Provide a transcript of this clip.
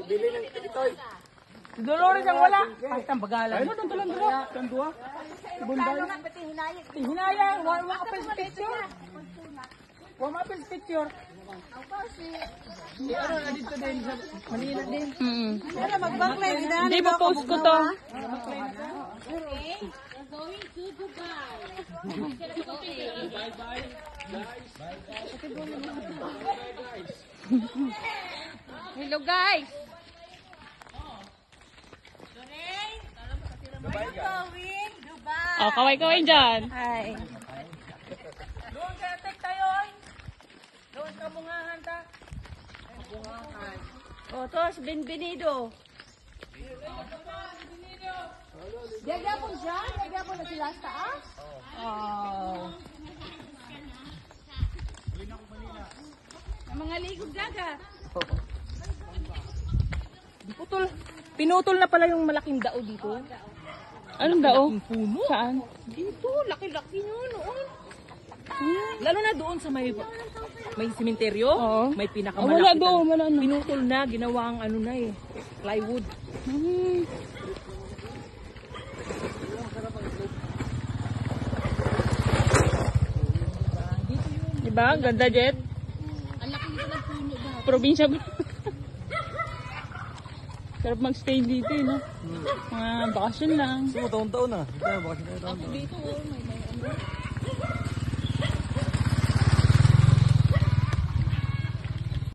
Bili ng itoy. Si Dolores ang wala. Ay, tambagalan. Ay, doon talang dua. Dua. Bunday. Hinayang, wala mapil picture. Wala mapil picture. Si ano, nandito din sa Manila din. Pero mag-backline. Hindi, post ko to. Hello guys. Oh, kaway-kaway dyan. Hi. Doon kaya tek tayo ay. Doon ka bungahan ta. O, to, si Benvenido. Gagya po dyan? Gagya po na sila sa taas? Oh. Mga ligog gaga. Putol. Pinutol na pala yung malaking dao dito. Anong dao? Puno. Saan? Dito, laki-laki nyo noon. Lalo na doon sa may simenteryo, Oo. may Wala pinakamalaki. doon, wala na. Pinutol na, ginawang ano na eh, plywood. Diba? Ganda, Jet. Ang laki nito ng puno ba? Probinsya ba? Sarap mag-stay dito, eh, no? Mga bakasyon lang. Taon-taon na. Dito, oh, may ano.